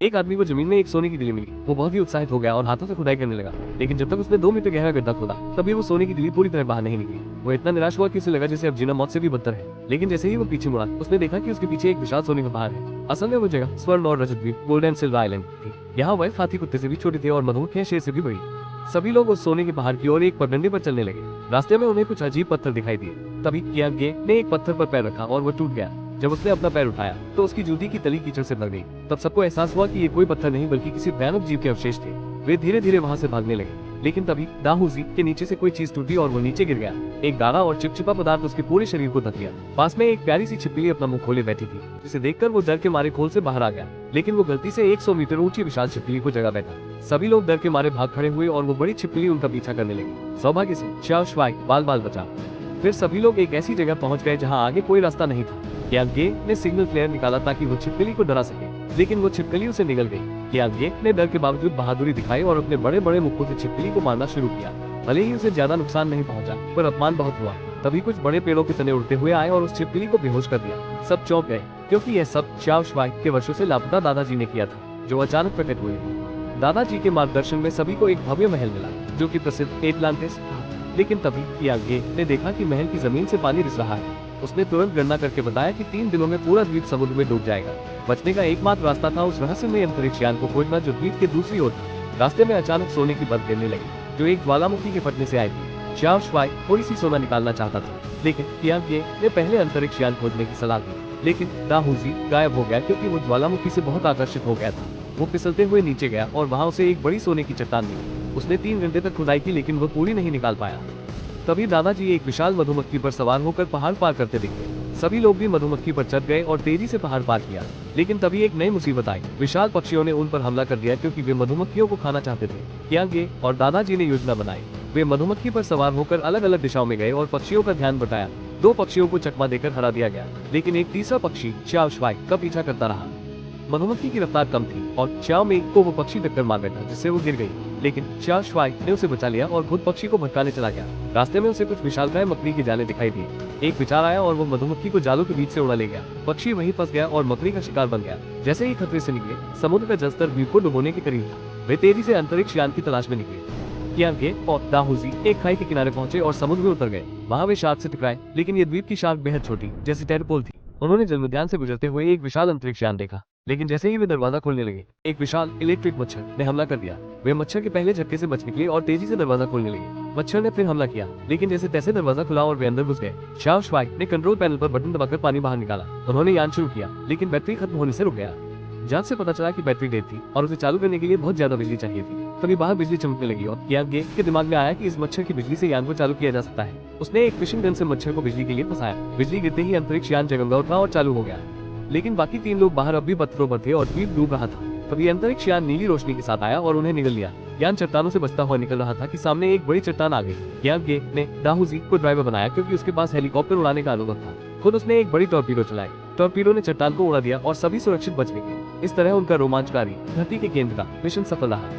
एक आदमी को जमीन में एक सोने की दिली मिली। वो बहुत ही उत्साहित हो गया और हाथों से खुदाई करने लगा, लेकिन जब तक उसने 2 मीटर गहरा गड्ढा खोदा तभी वो सोने की दिली पूरी तरह बाहर नहीं निकली। वो इतना निराश हुआ कि उसे लगा जैसे अब जीना मौत से भी बदतर है। लेकिन जैसे ही वो पीछे मुड़ा, उसने देखा कि उसके पीछे एक विशाल सोने का पहाड़ है। असल में वो जगह स्वर्ण और रजत द्वीप गोल्डन सिल्वर आइलैंड थी। यहाँ वह हाथी कुत्ते से भी छोटे थे और मधुमक्खियां शेर से भी बड़ी। सभी लोग उस सोने के पहाड़ की ओर एक पगडंडे पर चलने लगे। रास्ते में उन्हें कुछ अजीब पत्थर दिखाई दिए। तभी कियांगे ने एक पत्थर पर पैर रखा और वो टूट गया। जब उसने अपना पैर उठाया तो उसकी जूती की तली कीचड़ से भर गई। तब सबको एहसास हुआ कि ये कोई पत्थर नहीं बल्कि किसी भयानक जीव के अवशेष थे। वे धीरे धीरे वहां से भागने लगे, लेकिन तभी दाहूजी के नीचे से कोई चीज टूटी और वो नीचे गिर गया। एक गाढ़ा और चिपचिपा पदार्थ उसके पूरे शरीर को ढक लिया। पास में एक प्यारी सी छिपकली अपना मुंह खोले बैठी थी, जिसे देखकर वो डर के मारे खोल से बाहर आ गया। लेकिन वो गलती से 100 मीटर ऊंची विशाल छिपकली को जगा बैठा। सभी लोग डर के मारे भाग खड़े हुए और वो बड़ी छिपकली उनका पीछा करने लगी। सौभाग्य से च्याओ शुआई बाल बाल बचा। फिर सभी लोग एक ऐसी जगह पहुंच गए जहां आगे कोई रास्ता नहीं था। कियांगे ने सिग्नल फ्लेयर निकाला ताकि वो छिपकली को डरा सके, लेकिन वो छिपकली उसे निगल गई। कियांगे ने डर के बावजूद बहादुरी दिखाई और अपने बड़े बड़े मुक्कों से छिपकली को मारना शुरू किया। भले ही उसे ज्यादा नुकसान नहीं पहुंचा, पर अपमान बहुत हुआ। तभी कुछ बड़े पेड़ों के तने उड़ते हुए आए और उस छिपकली को बेहोश कर दिया। सब चौंक गए, क्योंकि यह सब च्याओ शुआई के वर्षों से लापता दादाजी ने किया था, जो अचानक प्रकट हुए। दादाजी के मार्गदर्शन में सभी को एक भव्य महल मिला, जो कि प्रसिद्ध एटलांटिस था। लेकिन तभी कियांगे ने देखा कि महल की जमीन से पानी रिस रहा है। उसने तुरंत गणना करके बताया कि 3 दिनों में पूरा द्वीप समुद्र में डूब जाएगा। बचने का एकमात्र रास्ता था उस रहस्यमय अंतरिक्ष यान को खोजना जो द्वीप के दूसरी ओर था। रास्ते में अचानक सोने की बर्फ गिरने लगी, जो एक ज्वालामुखी के फटने से आई थी। च्याओ शुआई थोड़ी सी सोना निकालना चाहता था, लेकिन कियांगे ने पहले अंतरिक्ष यान खोजने की सलाह दी। लेकिन दाहूजी गायब हो गया, क्योंकि वो ज्वालामुखी से बहुत आकर्षित हो गया था। वो फिसलते हुए नीचे गया और वहाँ उसे एक बड़ी सोने की चट्टान मिली। उसने 3 घंटे तक खुदाई की, लेकिन वो पूरी नहीं निकाल पाया। तभी दादाजी एक विशाल मधुमक्खी पर सवार होकर पहाड़ पार करते दिखे। सभी लोग भी मधुमक्खी पर चढ़ गए और तेजी से पहाड़ पार किया। लेकिन तभी एक नई मुसीबत आई। विशाल पक्षियों ने उन पर हमला कर दिया, क्योंकि वे मधुमक्खियों को खाना चाहते थे। कियांगे और दादाजी ने योजना बनाई। वे मधुमक्खी पर सवार होकर अलग अलग दिशाओं में गए और पक्षियों का ध्यान बटाया। 2 पक्षियों को चकमा देकर हरा दिया गया, लेकिन एक तीसरा पक्षी च्याओ शुआई का पीछा करता रहा। मधुमक्खी की रफ्तार कम थी और च्याओ मेई को वो पक्षी टक्कर मार बैठा, जिससे वो गिर गई। लेकिन च्याओ शुआई ने उसे बचा लिया और खुद पक्षी को भटकाने चला गया। रास्ते में उसे कुछ विशालकाय मकड़ी के जाले दिखाई दिए। एक विचार आया और वो मधुमक्खी को जालों के बीच से उड़ा ले गया। पक्षी वहीं फंस गया और मकड़ी का शिकार बन गया। जैसे ही खतरे से निकले, समुद्र का जलस्तर द्वीप को डुबोने के करीब था। वे तेजी से अंतरिक्ष यान की तलाश में निकले। कियांगे और दाहूजी एक खाई के किनारे पहुंचे और समुद्र में उतर गए। वहां वे शार्क से टकराए, लेकिन ये द्वीप की शार्क बेहद छोटी, जैसी टेडपोल थी। उन्होंने जलमध्यान से गुजरते हुए एक विशाल अंतरिक्ष यान देखा, लेकिन जैसे ही वे दरवाजा खोलने लगे, एक विशाल इलेक्ट्रिक मच्छर ने हमला कर दिया। वे मच्छर के पहले झटके से बच निकले और तेजी से दरवाजा खोलने लगे। मच्छर ने फिर हमला किया, लेकिन जैसे तैसे दरवाजा खुला और वे अंदर घुस गए। च्याओ शुआई ने कंट्रोल पैनल पर बटन दबाकर पानी बाहर निकाला। उन्होंने यान शुरू किया, लेकिन बैटरी खत्म होने से रुक गया। जांच से पता चला कि बैटरी डेड थी और उसे चालू करने के लिए बहुत ज्यादा बिजली चाहिए थी। तभी बाहर बिजली चमकने लगी और कियांगे के दिमाग में आया कि इस मच्छर की बिजली से यान को चालू किया जा सकता है। उसने एक फिशिंग गन से मच्छर को बिजली के लिए फंसाया। बिजली गिरते ही अंतरिक्ष यान जगमगा उठा और चालू हो गया। लेकिन बाकी 3 लोग बाहर अब भी पत्थरों पर थे और द्वीप डूब रहा था। तभी अंतरिक्ष यान नीली रोशनी के साथ आया और उन्हें निगल लिया। यान चट्टानों से बचता हुआ निकल रहा था कि सामने एक बड़ी चट्टान आ गई। कियांगे ने दाहूजी को ड्राइवर बनाया, क्योंकि उसके पास हेलीकॉप्टर उड़ाने का अनुभव था। खुद उसने एक बड़ी टॉर्पीडो चलाई। टॉर्पीडो ने चट्टान को उड़ा दिया और सभी सुरक्षित बच गए। इस तरह उनका रोमांचकारी धरती के केंद्र का मिशन सफल रहा।